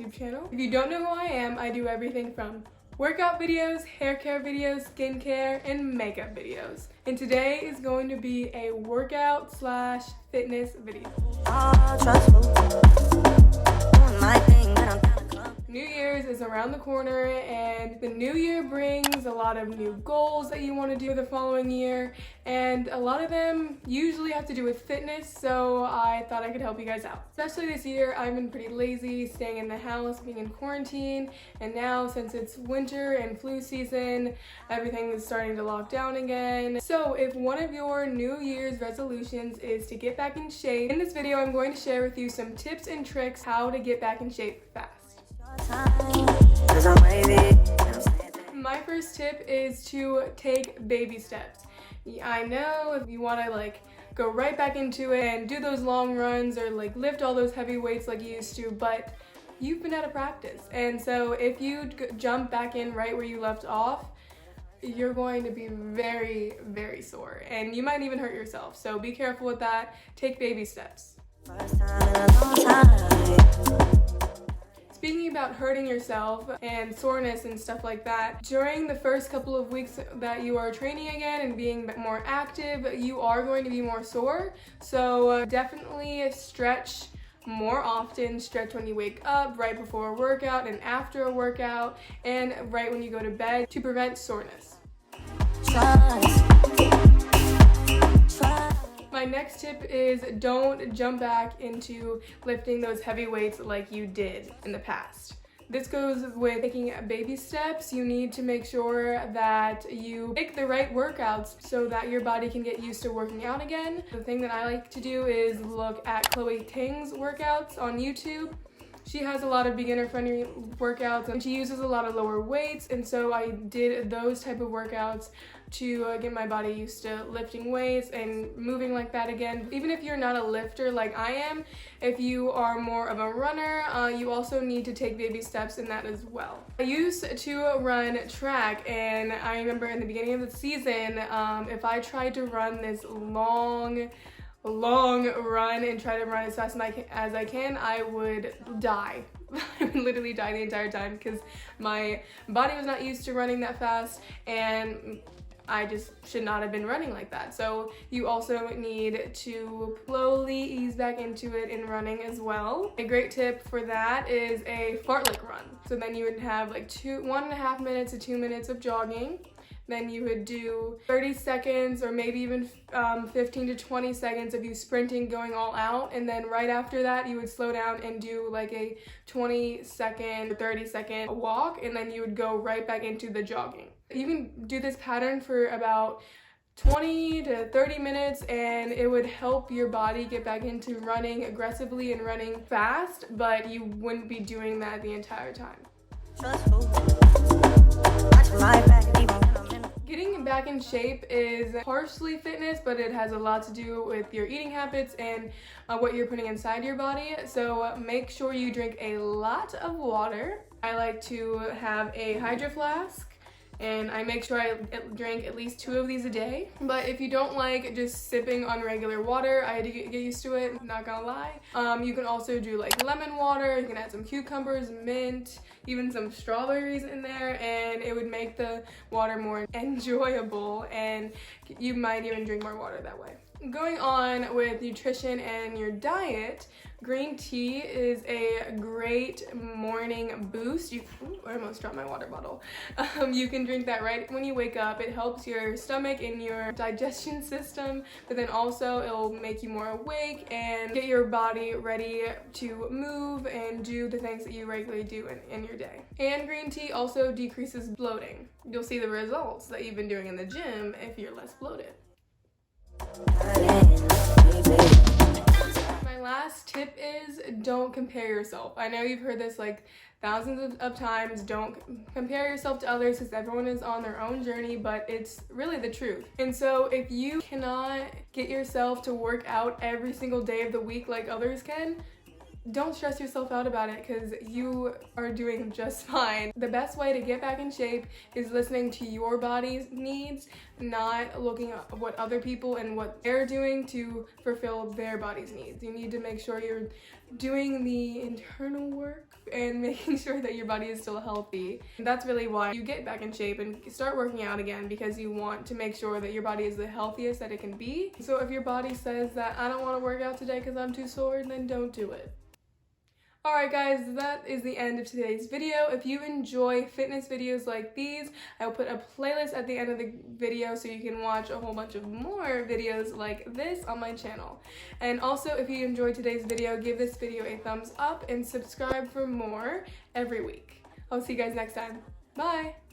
YouTube channel. If you don't know who I am, I do everything from workout videos, hair care videos, skincare, and makeup videos. And today is going to be a workout / fitness video. New Year's is around the corner, and the new year brings a lot of new goals that you want to do the following year, and a lot of them usually have to do with fitness, so I thought I could help you guys out. Especially this year, I've been pretty lazy, staying in the house, being in quarantine, and now since it's winter and flu season, everything is starting to lock down again. So if one of your New Year's resolutions is to get back in shape, in this video I'm going to share with you some tips and tricks how to get back in shape fast. My first tip is to take baby steps. I know if you want to go right back into it and do those long runs or lift all those heavy weights like you used to, but you've been out of practice. And so if you jump back in right where you left off, you're going to be very, very sore, and you might even hurt yourself. So be careful with that. Take baby steps. Speaking about hurting yourself and soreness and stuff like that, during the first couple of weeks that you are training again and being more active, you are going to be more sore. So definitely stretch more often. Stretch when you wake up, right before a workout and after a workout, and right when you go to bed to prevent soreness. My next tip is don't jump back into lifting those heavy weights like you did in the past. This goes with taking baby steps. You need to make sure that you pick the right workouts so that your body can get used to working out again. The thing that I like to do is look at Chloe Ting's workouts on YouTube. She has a lot of beginner-friendly workouts, and she uses a lot of lower weights, and so I did those type of workouts to get my body used to lifting weights and moving like that again. Even if you're not a lifter like I am, if you are more of a runner, you also need to take baby steps in that as well. I used to run track, and I remember in the beginning of the season, if I tried to run this long run and try to run as fast as I can, I would die. I would literally die the entire time because my body was not used to running that fast, and I just should not have been running like that. So you also need to slowly ease back into it in running as well. A great tip for that is a fartlek run. So then you would have 1.5 minutes to 2 minutes of jogging. Then you would do 30 seconds or maybe even 15 to 20 seconds of you sprinting, going all out. And then right after that, you would slow down and do a 20-second or 30-second walk. And then you would go right back into the jogging. You can do this pattern for about 20 to 30 minutes, and it would help your body get back into running aggressively and running fast, but you wouldn't be doing that the entire time. Getting back in shape is partially fitness, but it has a lot to do with your eating habits and what you're putting inside your body. So make sure you drink a lot of water. I like to have a Hydro Flask, and I make sure I drink at least 2 of these a day. But if you don't like just sipping on regular water, I had to get used to it, not gonna lie. You can also do lemon water, you can add some cucumbers, mint, even some strawberries in there, and it would make the water more enjoyable, and you might even drink more water that way. Going on with nutrition and your diet, green tea is a great morning boost. I almost dropped my water bottle. You can drink that right when you wake up. It helps your stomach and your digestion system, but then also it'll make you more awake and get your body ready to move and do the things that you regularly do in your day. And green tea also decreases bloating. You'll see the results that you've been doing in the gym if you're less bloated. My last tip is don't compare yourself. I know you've heard this thousands of times. Don't compare yourself to others because everyone is on their own journey, but it's really the truth. And so if you cannot get yourself to work out every single day of the week like others can, don't stress yourself out about it because you are doing just fine. The best way to get back in shape is listening to your body's needs, not looking at what other people and what they're doing to fulfill their body's needs. You need to make sure you're doing the internal work and making sure that your body is still healthy. And that's really why you get back in shape and start working out again, because you want to make sure that your body is the healthiest that it can be. So if your body says that I don't want to work out today because I'm too sore, then don't do it. Alright guys, that is the end of today's video. If you enjoy fitness videos like these, I will put a playlist at the end of the video so you can watch a whole bunch of more videos like this on my channel. And also, if you enjoyed today's video, give this video a thumbs up and subscribe for more every week. I'll see you guys next time. Bye!